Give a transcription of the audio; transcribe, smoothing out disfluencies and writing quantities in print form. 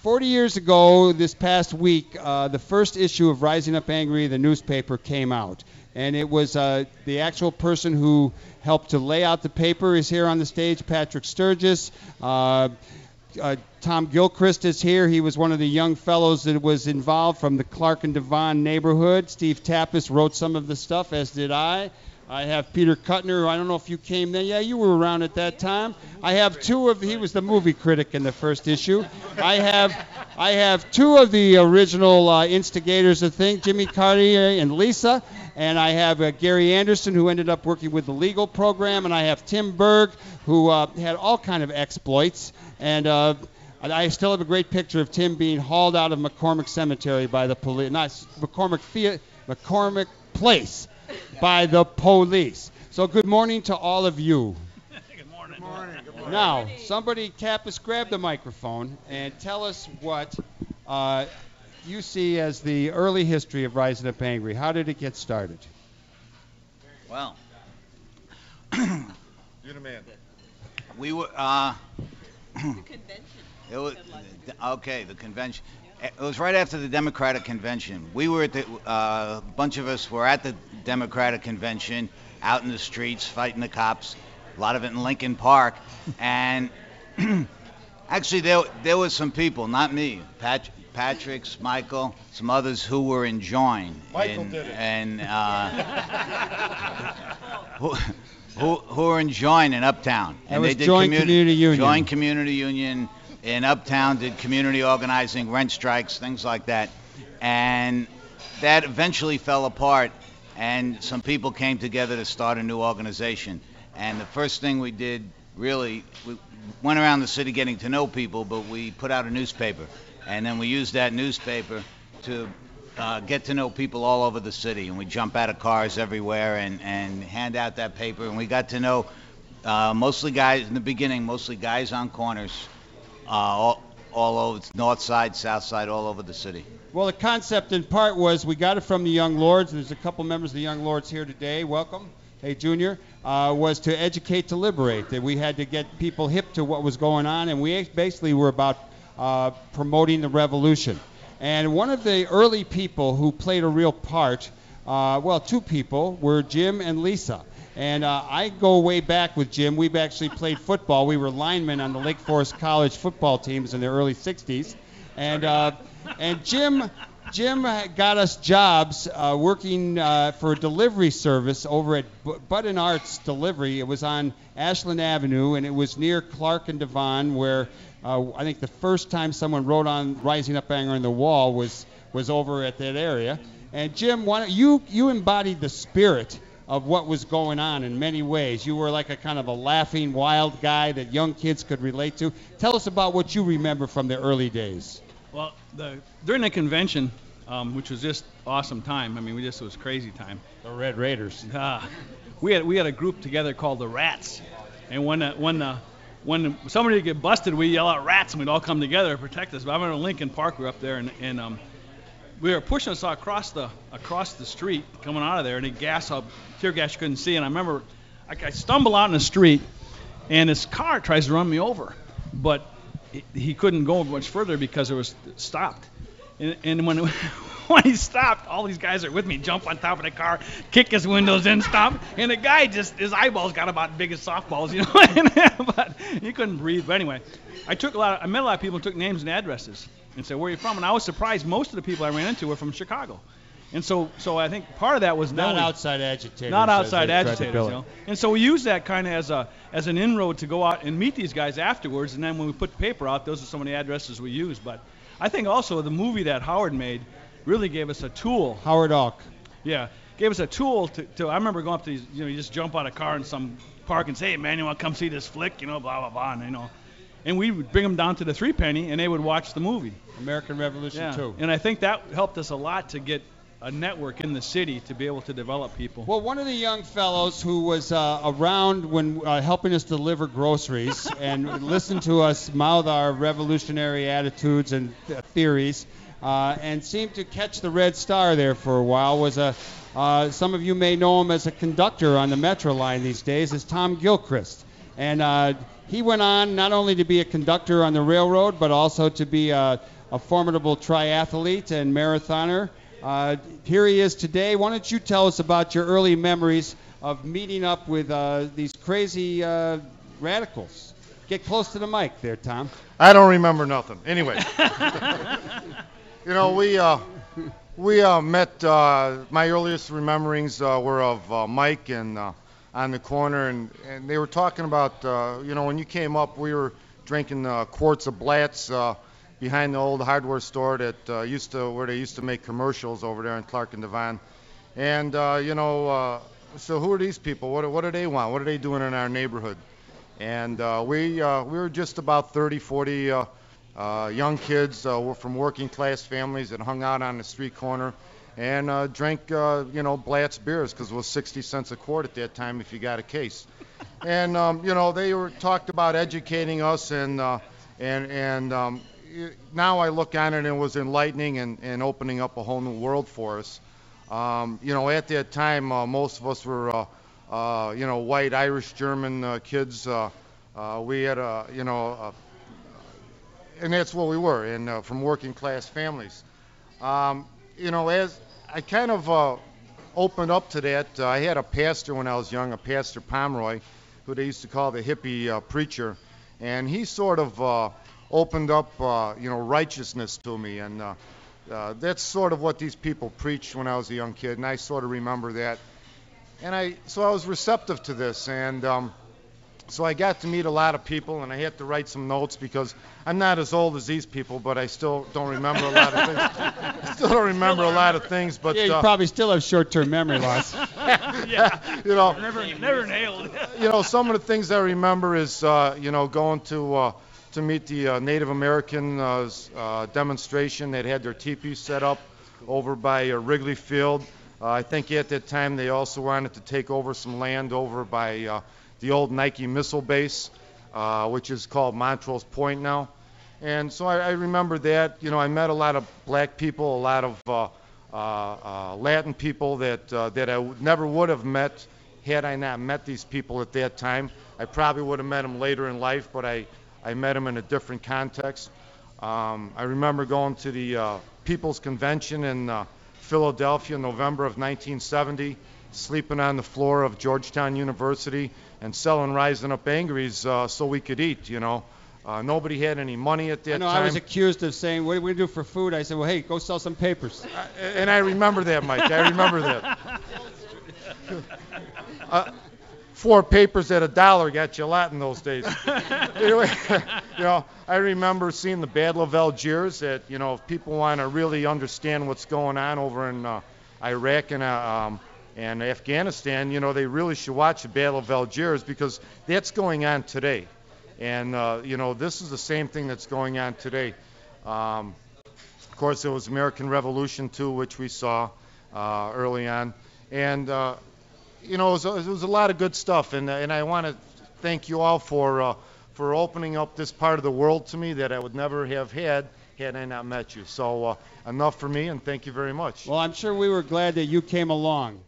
40 years ago, this past week, the first issue of Rising Up Angry, the newspaper, came out. And it was the actual person who helped to lay out the paper is here on the stage, Patrick Sturgis. Tom Gilchrist is here. He was one of the young fellows that was involved from the Clark and Devon neighborhood. Steve Tapas wrote some of the stuff, as did I. I have Peter Kuttner. I don't know if you came then. Yeah, you were around at that time. I have he was the movie critic in the first issue. I have two of the original instigators of things, Jimmy McCarty and Lisa. And I have Gary Anderson, who ended up working with the legal program. And I have Tim Berg, who had all kind of exploits. And I still have a great picture of Tim being hauled out of McCormick Cemetery by the police. Not McCormick Place. By the police. So good morning to all of you. Good morning. Good morning. Good morning. Now, somebody, Tapas, grab the microphone and tell us what you see as the early history of Rising Up Angry. How did it get started? Well, You're the man. we were, The convention. it was, okay, the convention. It was right after the Democratic Convention. We were at a bunch of us were at the Democratic Convention, out in the streets, fighting the cops, a lot of it in Lincoln Park. And actually, there was some people, not me, Patrick's, Michael, some others who were enjoying. Michael did it. And who were enjoying in Uptown. And they did Joint Community Union. Joint Community Union in Uptown, did community organizing, rent strikes, things like that. And that eventually fell apart, and some people came together to start a new organization. And the first thing we did, really, we went around the city getting to know people, but we put out a newspaper. And then we used that newspaper to get to know people all over the city. And we jump out of cars everywhere and hand out that paper. And we got to know mostly guys, in the beginning, mostly guys on corners, all over, north side, south side, all over the city. Well, the concept in part was we got it from the Young Lords. There's a couple members of the Young Lords here today. Welcome. Hey, Junior. Was to educate, to liberate. That we had to get people hip to what was going on, and we basically were about promoting the revolution. And one of the early people who played a real part, two people, were Jim and Lisa. And I go way back with Jim. We've actually played football. We were linemen on the Lake Forest College football teams in the early 60s. And Jim got us jobs working for a delivery service over at Bud and Arts Delivery. It was on Ashland Avenue, and it was near Clark and Devon, where I think the first time someone wrote on Rising Up Anger on the wall was over at that area. And Jim, you embodied the spirit of what was going on in many ways. You were like a kind of a laughing, wild guy that young kids could relate to. Tell us about what you remember from the early days. Well, during the convention, which was just awesome time. I mean, it was crazy time. The Red Raiders. We had a group together called the Rats, and when somebody would get busted, we yell out "Rats," and we'd all come together to protect us. But I remember Lincoln Park, we were up there, and we were pushing us across the street coming out of there, and tear gas you couldn't see. And I remember I stumble out in the street, and this car tries to run me over, but he couldn't go much further because it was stopped. And when he stopped, all these guys are with me, jump on top of the car, kick his windows in, stop. And the guy his eyeballs got about big as softballs, but he couldn't breathe. But anyway, I met a lot of people who took names and addresses and said, "Where are you from?" And I was surprised most of the people I ran into were from Chicago. And so I think part of that was not outside agitators. Not outside agitators, And so we used that kind of as an inroad to go out and meet these guys afterwards. And then when we put the paper out, those are some of the addresses we used. But I think also the movie that Howard made really gave us a tool. Howard Hawk. Yeah, gave us a tool to. I remember going up to these, you just jump out of a car in some park and say, "Hey man, you want to come see this flick?" Blah blah blah, and we would bring them down to the Three Penny, and they would watch the movie. American Revolution 2. And I think that helped us a lot to get a network in the city to be able to develop people. Well, one of the young fellows who was around when helping us deliver groceries and listened to us mouth our revolutionary attitudes and theories and seemed to catch the red star there for a while was some of you may know him as a conductor on the Metro line these days, is Tom Gilchrist. And he went on not only to be a conductor on the railroad, but also to be a formidable triathlete and marathoner. Here he is today. Why don't you tell us about your early memories of meeting up with these crazy radicals? Get close to the mic there, Tom. I don't remember nothing. Anyway, we met. My earliest rememberings were of Mike and on the corner, and they were talking about when you came up, we were drinking quarts of Blatz behind the old hardware store that where they used to make commercials over there in Clark and Devon. And so who are these people? What do they want? What are they doing in our neighborhood? And we were just about 30, 40 young kids from working class families that hung out on the street corner and drank Blatz beers, because it was 60 cents a quart at that time if you got a case. And they talked about educating us, and now I look on it, and it was enlightening and opening up a whole new world for us. At that time, most of us were white, Irish, German kids. We had and that's what we were, and from working class families. As I kind of opened up to that, I had a pastor when I was young, a Pastor Pomeroy, who they used to call the hippie preacher, and he sort of opened up, righteousness to me, and that's sort of what these people preached when I was a young kid, and I sort of remember that. And so I was receptive to this, and so I got to meet a lot of people, and I had to write some notes because I'm not as old as these people, but I still don't remember a lot of things. I still don't remember a lot of things, but yeah, you probably still have short-term memory loss. Yeah. Never nailed. Some of the things I remember is going to meet the Native American demonstration that had their teepees set up over by Wrigley Field. I think at that time they also wanted to take over some land over by the old Nike missile base, which is called Montrose Point now. And so I remember that. I met a lot of black people, a lot of Latin people that I never would have met had I not met these people at that time. I probably would have met them later in life, but I met them in a different context. I remember going to the People's Convention in Philadelphia in November of 1970, sleeping on the floor of Georgetown University and selling Rising Up Angries so we could eat, Nobody had any money at that time. I was accused of saying, what are we going to do for food? I said, well, hey, go sell some papers. And I remember that, Mike. I remember that. 4 papers at $1 got you a lot in those days. Anyway, I remember seeing the Battle of Algiers. That if people want to really understand what's going on over in Iraq and Afghanistan, they really should watch the Battle of Algiers, because that's going on today, and this is the same thing that's going on today. Of course, there was American Revolution too, which we saw early on, and it was a lot of good stuff, and I want to thank you all for opening up this part of the world to me that I would never have had I not met you. So enough for me, and thank you very much. Well, I'm sure we were glad that you came along.